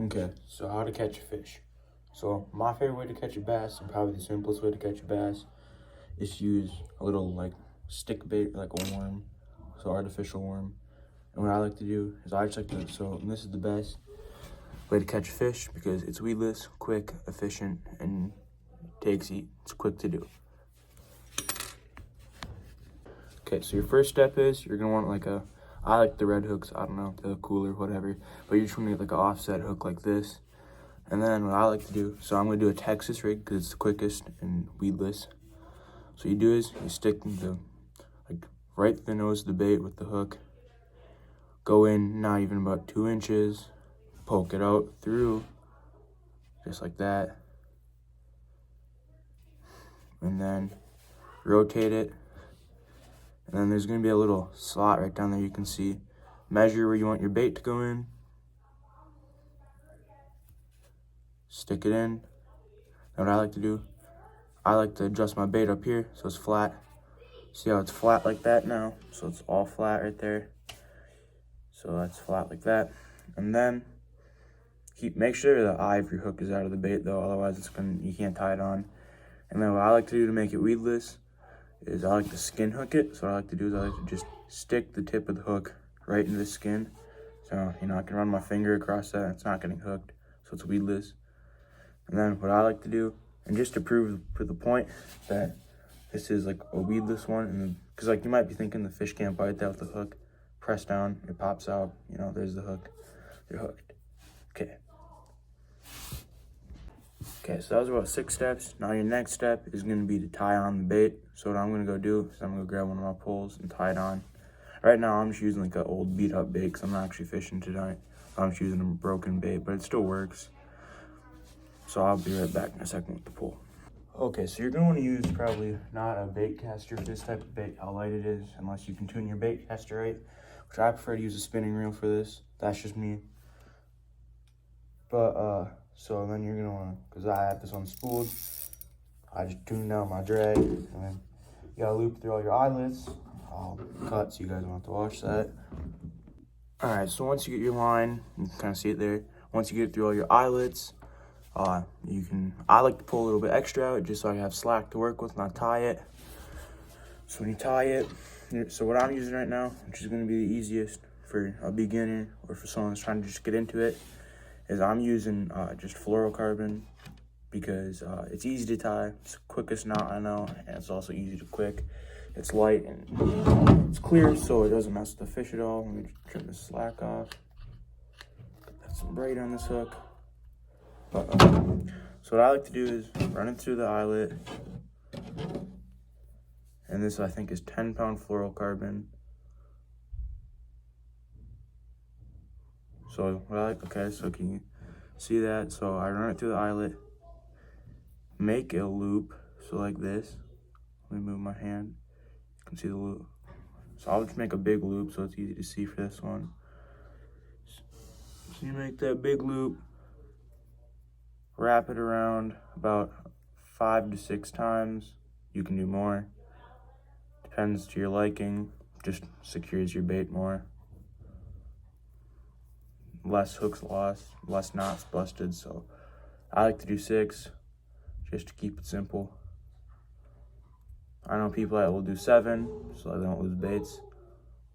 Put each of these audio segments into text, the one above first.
Okay, so how to catch a fish. So my favorite way to catch a bass, and probably the simplest way to catch a bass, is to use a little like stick bait, like a worm, so artificial worm. And what I like to do is I just like to, so this is the best way to catch a fish because it's weedless, quick, efficient, and it's quick to do. Okay, so your first step is you're gonna want like I like the red hooks, I don't know, the cooler, whatever, but you just wanna get like an offset hook like this. And then what I like to do, so I'm gonna do a Texas rig because it's the quickest and weedless. So you do is you stick the like right through the nose of the bait with the hook, go in not even about 2 inches, poke it out through, just like that, and then rotate it. And then there's gonna be a little slot right down there you can see. Measure where you want your bait to go in, stick it in. And what I like to do, I like to adjust my bait up here so it's flat. See how it's flat like that now? So it's all flat right there. So that's flat like that. And then make sure the eye of your hook is out of the bait though, otherwise you can't tie it on. And then what I like to do to make it weedless is I like to skin hook it. So what I like to do is I like to just stick the tip of the hook right into the skin. So, I can run my finger across that, it's not getting hooked, so it's weedless. And then what I like to do, and just to prove for the point that this is like a weedless one, because like you might be thinking the fish can't bite that with the hook. Press down, it pops out, there's the hook. You're hooked. Okay. Okay, so that was about 6 steps. Now your next step is gonna be to tie on the bait. So what I'm gonna go do is I'm gonna grab one of my poles and tie it on. Right now I'm just using like an old beat up bait because I'm not actually fishing tonight. I'm just using a broken bait, but it still works. So I'll be right back in a second with the pole. Okay, so you're gonna wanna use probably not a bait caster for this type of bait, how light it is, unless you can tune your bait caster right, which I prefer to use a spinning reel for this. That's just me. But, so then you're gonna wanna, cause I have this unspooled, I just tune down my drag, and then you gotta loop through all your eyelets. I'll cut so you guys don't have to watch that. All right, so once you get your line, you can kind of see it there. Once you get through all your eyelets, I like to pull a little bit extra out just so I have slack to work with and I tie it. So when you tie it, so what I'm using right now, which is gonna be the easiest for a beginner or for someone that's trying to just get into it, is I'm using just fluorocarbon because it's easy to tie, it's the quickest knot I know, and it's also easy to quick. It's light and it's clear, so it doesn't mess with the fish at all. Let me just trim the slack off. Got some braid on this hook. So what I like to do is run it through the eyelet. And this I think is 10-pound fluorocarbon. So what I like, okay, so can you see that? So I run it through the eyelet, make a loop, so like this. Let me move my hand. You can see the loop. So I'll just make a big loop so it's easy to see for this one. So you make that big loop, wrap it around about 5 to 6 times. You can do more. Depends to your liking. Just secures your bait more. Less hooks lost, less knots busted. So I like to do 6 just to keep it simple. I know people that will do 7 so they don't lose baits.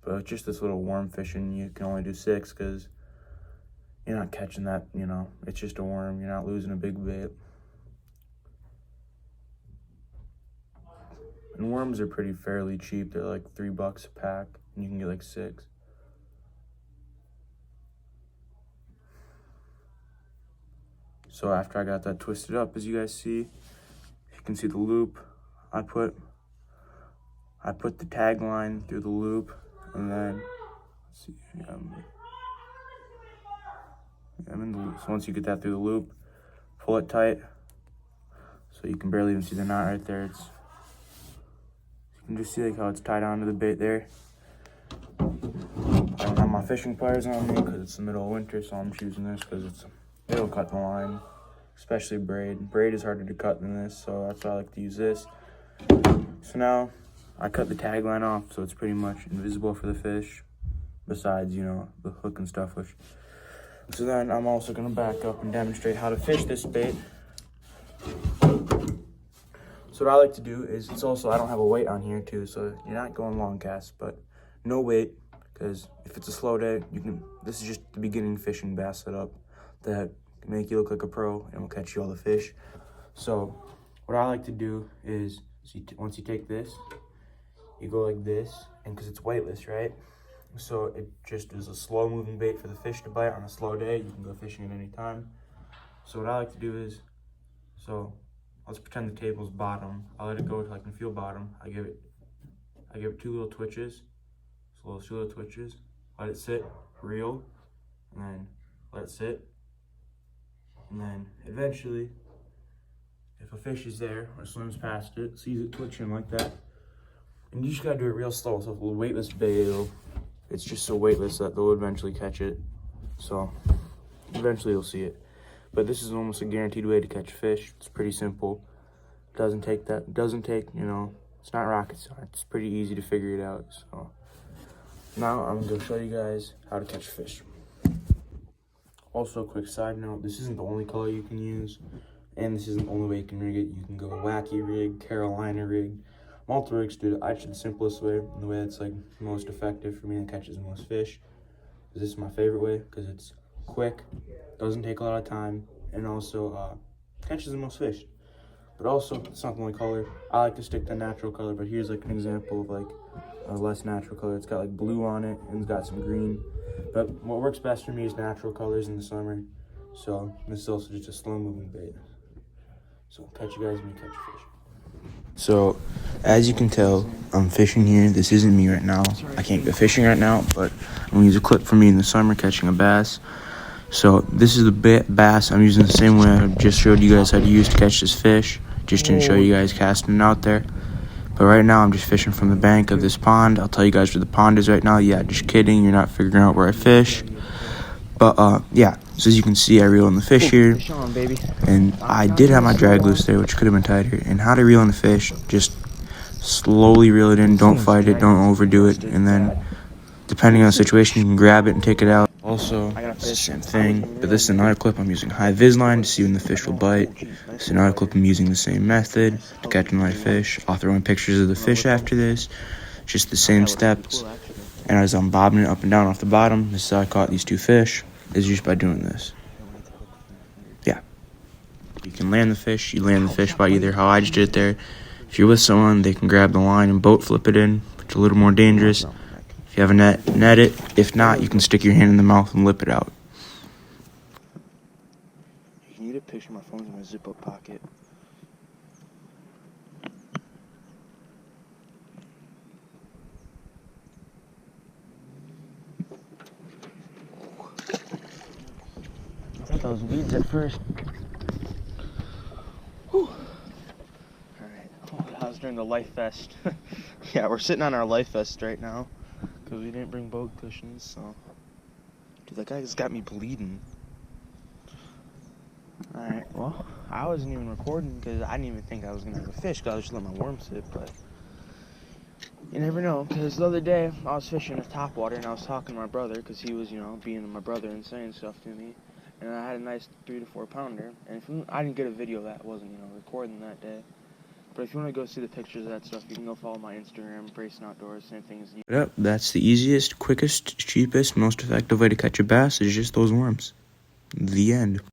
But with just this little worm fishing, you can only do 6 because you're not catching that, it's just a worm. You're not losing a big bait. And worms are pretty fairly cheap. They're like $3 a pack, and you can get like 6. So after I got that twisted up, as you guys see, you can see the loop. I put the tag line through the loop, and then let's see. I'm in the loop. So once you get that through the loop, pull it tight, so you can barely even see the knot right there. You can just see like how it's tied onto the bait there. I don't have my fishing pliers on me because it's the middle of winter, so I'm choosing this because it'll cut the line, especially braid. Braid is harder to cut than this, so that's why I like to use this. So now I cut the tag line off, so it's pretty much invisible for the fish, besides, the hook and stuff, which So then I'm also gonna back up and demonstrate how to fish this bait. So what I like to do is, it's also, I don't have a weight on here too, so you're not going long casts, but no weight, because if it's a slow day, this is just the beginning fishing bass setup that can make you look like a pro and will catch you all the fish. So what I like to do is, once you take this, you go like this, and because it's weightless, right? So it just is a slow moving bait for the fish to bite on a slow day. You can go fishing at any time. So what I like to do is, let's pretend the table's bottom. I let it go till I can feel bottom. I give it 2 little twitches, two little twitches. Let it sit, reel, and then let it sit. And then eventually, if a fish is there or swims past it, sees it twitching like that, and you just gotta do it real slow. So if a weightless bait, it's just so weightless that they'll eventually catch it. So eventually you'll see it. But this is almost a guaranteed way to catch fish. It's pretty simple. Doesn't take, you know, it's not rocket science. It's pretty easy to figure it out. So now I'm gonna go show you guys how to catch fish. Also, a quick side note, this isn't the only color you can use, and this isn't the only way you can rig it. You can go wacky rig, Carolina rig, multi rigs. Do I choose the simplest way, and the way that's like most effective for me and catches the most fish. This is my favorite way because it's quick, doesn't take a lot of time, and also catches the most fish. But also, it's not the only color. I like to stick to natural color, but here's like an example of like a less natural color. It's got like blue on it, and it's got some green. But what works best for me is natural colors in the summer. So this is also just a slow moving bait. So I'll catch you guys when you catch fish. So as you can tell, I'm fishing here. This isn't me right now. I can't go fishing right now, but I'm gonna use a clip from me in the summer catching a bass. So this is the bass I'm using the same way I just showed you guys how to use to catch this fish. Just didn't show you guys casting it out there. But right now I'm just fishing from the bank of this pond. I'll tell you guys where the pond is right now. Yeah, just kidding. You're not figuring out where I fish. But yeah, so as you can see, I reel in the fish here. And I did have my drag loose there, which could have been tighter. And how to reel in the fish, just slowly reel it in. Don't fight it. Don't overdo it. And then depending on the situation, you can grab it and take it out. Also, it's the same thing, but this is another clip. I'm using high vis line to see when the fish will bite. This is another clip I'm using the same method to catch another fish. I'll throw in pictures of the fish after this. Just the same steps. And as I'm bobbing it up and down off the bottom, this is how I caught these 2 fish, is just by doing this. Yeah. You can land the fish. You land the fish by either how I just did it there. If you're with someone, they can grab the line and boat flip it in, which is a little more dangerous. If you have a net it. If not, you can stick your hand in the mouth and lip it out. You need a picture. My phone's in my zip-up pocket. I thought those weeds at first. Whew. Alright. Oh, that was during the Life Fest. Yeah, we're sitting on our Life Vest right now because we didn't bring boat cushions, so. Dude, that guy just got me bleeding. Alright, well, I wasn't even recording because I didn't even think I was going to have a fish because I was just letting my worm sit, but you never know, because the other day I was fishing at topwater and I was talking to my brother because he was, you know, being my brother and saying stuff to me, and I had a nice 3 to 4 pounder, and I didn't get a video of that. I wasn't, you know, recording that day. But if you want to go see the pictures of that stuff, you can go follow my Instagram, Brayson Outdoors, same thing as you. Yep, that's the easiest, quickest, cheapest, most effective way to catch a bass is just those worms. The end.